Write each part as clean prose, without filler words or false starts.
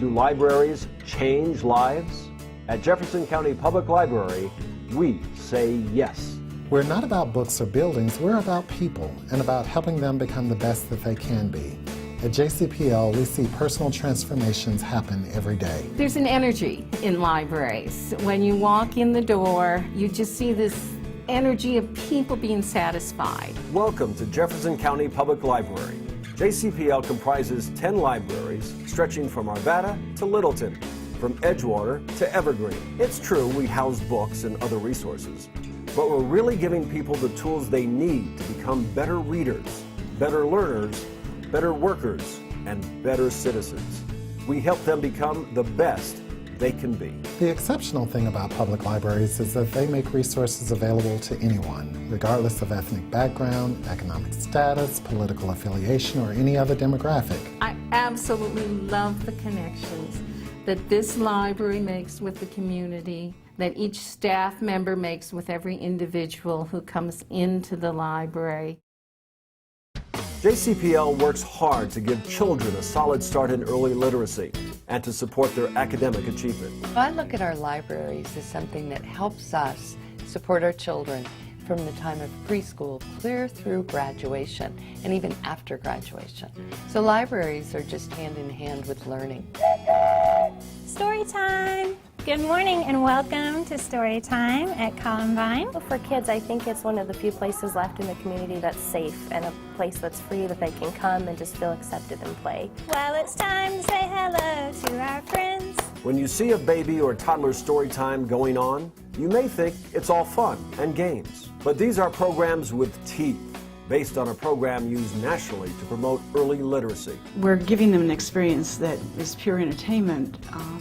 Do libraries change lives? At Jefferson County Public Library, we say yes. We're not about books or buildings, we're about people and about helping them become the best that they can be. At JCPL, we see personal transformations happen every day. There's an energy in libraries. When you walk in the door, you just see this energy of people being satisfied. Welcome to Jefferson County Public Library. JCPL comprises 10 libraries stretching from Arvada to Littleton, from Edgewater to Evergreen. It's true we house books and other resources, but we're really giving people the tools they need to become better readers, better learners, better workers, and better citizens. We help them become the best they can be. The exceptional thing about public libraries is that they make resources available to anyone, regardless of ethnic background, economic status, political affiliation, or any other demographic. I absolutely love the connections that this library makes with the community, that each staff member makes with every individual who comes into the library. JCPL works hard to give children a solid start in early literacy and to support their academic achievement. I look at our libraries as something that helps us support our children from the time of preschool clear through graduation and even after graduation. So libraries are just hand in hand with learning. Story time! Good morning and welcome to Story Time at Columbine. For kids, I think it's one of the few places left in the community that's safe and a place that's free that they can come and just feel accepted and play. Well, it's time to say hello to our friends. When you see a baby or toddler story time going on, you may think it's all fun and games. But these are programs with teeth, based on a program used nationally to promote early literacy. We're giving them an experience that is pure entertainment,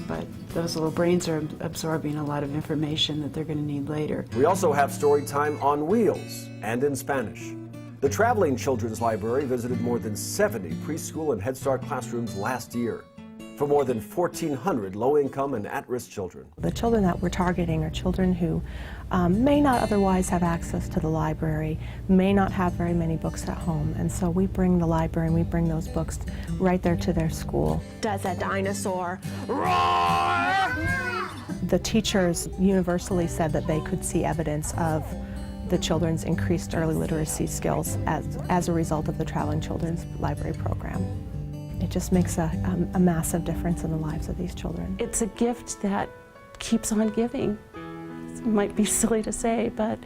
but those little brains are absorbing a lot of information that they're going to need later. We also have story time on wheels and in Spanish. The Traveling Children's Library visited more than 70 preschool and Head Start classrooms last year for more than 1,400 low-income and at-risk children. The children that we're targeting are children who may not otherwise have access to the library, may not have very many books at home, and so we bring the library and we bring those books right there to their school. Does a dinosaur roar? The teachers universally said that they could see evidence of the children's increased early literacy skills as a result of the Traveling Children's Library program. It just makes a massive difference in the lives of these children. It's a gift that keeps on giving. It might be silly to say, but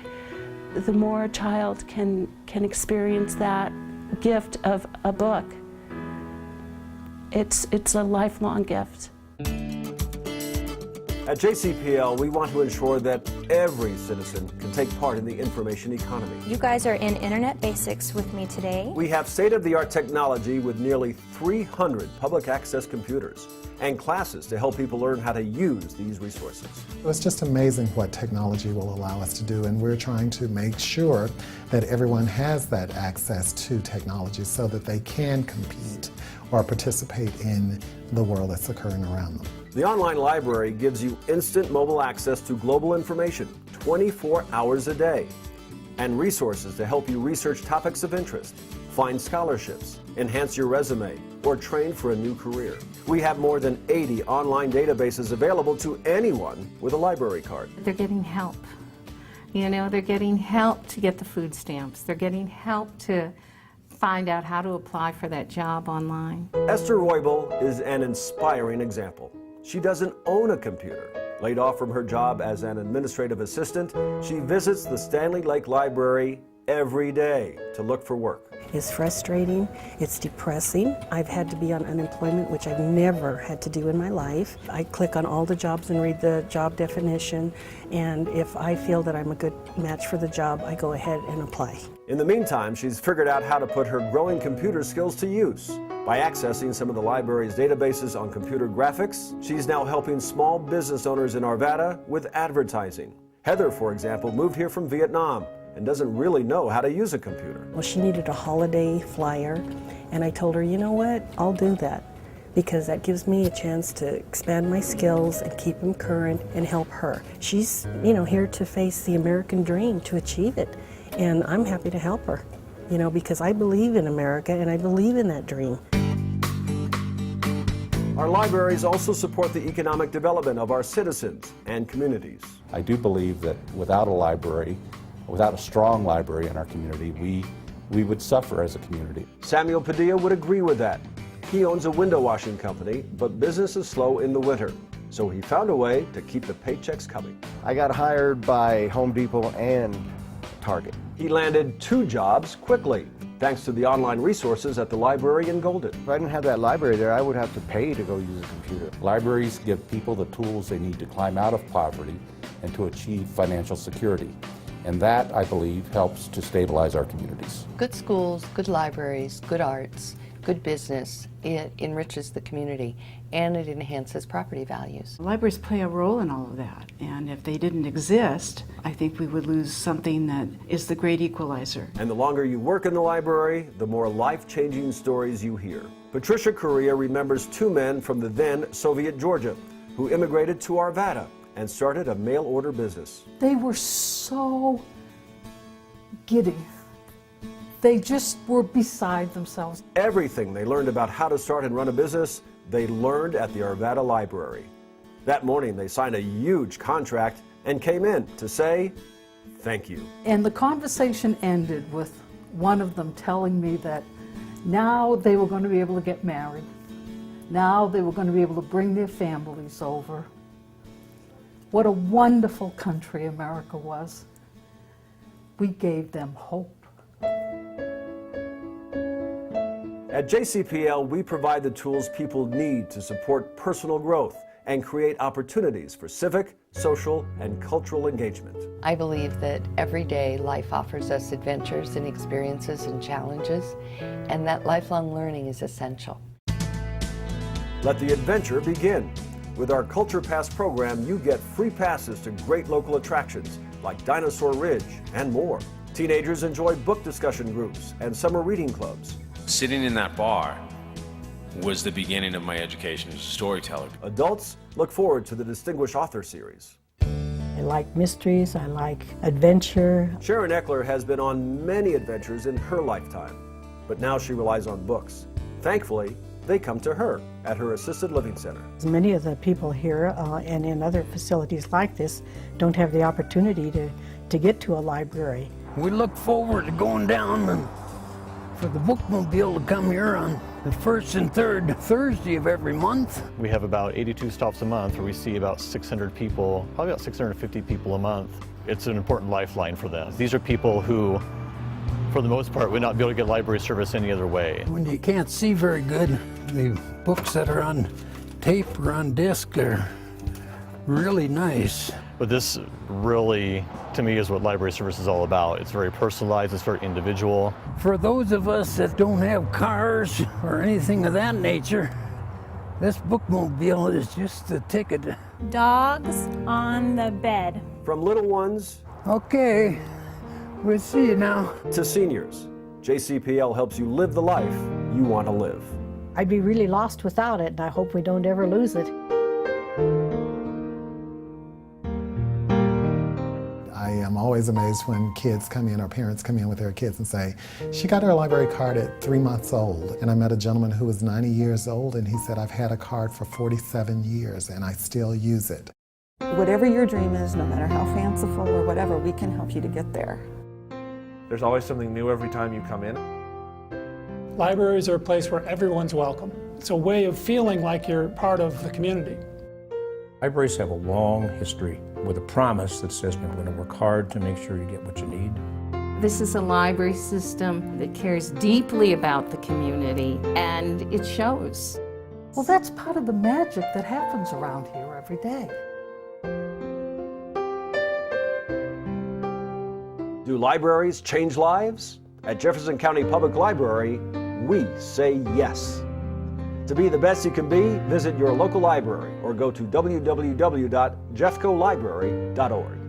the more a child can experience that gift of a book, it's a lifelong gift. At JCPL, we want to ensure that every citizen can take part in the information economy. You guys are in Internet Basics with me today. We have state-of-the-art technology with nearly 300 public access computers and classes to help people learn how to use these resources. It's just amazing what technology will allow us to do, and we're trying to make sure that everyone has that access to technology so that they can compete or participate in the world that's occurring around them. The online library gives you instant mobile access to global information 24 hours a day and resources to help you research topics of interest, find scholarships, enhance your resume, or train for a new career. We have more than 80 online databases available to anyone with a library card. They're getting help. You know, they're getting help to get the food stamps. They're getting help to find out how to apply for that job online. Esther Roybal is an inspiring example. She doesn't own a computer. Laid off from her job as an administrative assistant, she visits the Stanley Lake Library every day to look for work. It's frustrating, it's depressing. I've had to be on unemployment, which I've never had to do in my life. I click on all the jobs and read the job definition, and if I feel that I'm a good match for the job, I go ahead and apply. In the meantime, she's figured out how to put her growing computer skills to use. By accessing some of the library's databases on computer graphics, she's now helping small business owners in Arvada with advertising. Heather, for example, moved here from Vietnam and doesn't really know how to use a computer. Well, she needed a holiday flyer, and I told her, you know what, I'll do that, because that gives me a chance to expand my skills and keep them current and help her. She's, here to face the American dream, to achieve it, and I'm happy to help her, because I believe in America and I believe in that dream. Our libraries also support the economic development of our citizens and communities. I do believe that without a library, without a strong library in our community, we would suffer as a community. Samuel Padilla would agree with that. He owns a window washing company, but business is slow in the winter. So he found a way to keep the paychecks coming. I got hired by Home Depot and Target. He landed 2 jobs quickly, thanks to the online resources at the library in Golden. If I didn't have that library there, I would have to pay to go use a computer. Libraries give people the tools they need to climb out of poverty and to achieve financial security. And that, I believe, helps to stabilize our communities. Good schools, good libraries, good arts, good business, it enriches the community and it enhances property values. Libraries play a role in all of that, and if they didn't exist, I think we would lose something that is the great equalizer. And the longer you work in the library, the more life-changing stories you hear. Patricia Correa remembers 2 men from the then Soviet Georgia who immigrated to Arvada and started a mail-order business. They were so giddy. They just were beside themselves. Everything they learned about how to start and run a business, they learned at the Arvada Library. That morning, they signed a huge contract and came in to say, thank you. And the conversation ended with one of them telling me that now they were going to be able to get married. Now they were going to be able to bring their families over. What a wonderful country America was. We gave them hope. At JCPL, we provide the tools people need to support personal growth and create opportunities for civic, social, and cultural engagement. I believe that every day life offers us adventures and experiences and challenges, and that lifelong learning is essential. Let the adventure begin. With our Culture Pass program, you get free passes to great local attractions like Dinosaur Ridge and more. Teenagers enjoy book discussion groups and summer reading clubs. Sitting in that bar was the beginning of my education as a storyteller. Adults look forward to the Distinguished Author Series. I like mysteries, I like adventure. Sharon Eckler has been on many adventures in her lifetime, but now she relies on books. Thankfully, they come to her at her assisted living center. Many of the people here and in other facilities like this don't have the opportunity to get to a library. We look forward to going down and for the bookmobile to come here on the 1st and 3rd Thursday of every month. We have about 82 stops a month where we see about 600 people, probably about 650 people a month. It's an important lifeline for them. These are people who, for the most part, would not be able to get library service any other way. When you can't see very good, the books that are on tape or on disc are really nice. But this really, to me, is what library service is all about. It's very personalized, it's very individual. For those of us that don't have cars or anything of that nature, this bookmobile is just the ticket. Dogs on the bed. From little ones, okay, we'll see you now, to seniors, JCPL helps you live the life you want to live. I'd be really lost without it, and I hope we don't ever lose it. I am always amazed when kids come in or parents come in with their kids and say, she got her library card at 3 months old. And I met a gentleman who was 90 years old and he said, I've had a card for 47 years and I still use it. Whatever your dream is, no matter how fanciful or whatever, we can help you to get there. There's always something new every time you come in. Libraries are a place where everyone's welcome. It's a way of feeling like you're part of the community. Libraries have a long history with a promise that says we're going to work hard to make sure you get what you need. This is a library system that cares deeply about the community, and it shows. Well, that's part of the magic that happens around here every day. Do libraries change lives? At Jefferson County Public Library, we say yes. To be the best you can be, visit your local library or go to www.jeffcolibrary.org.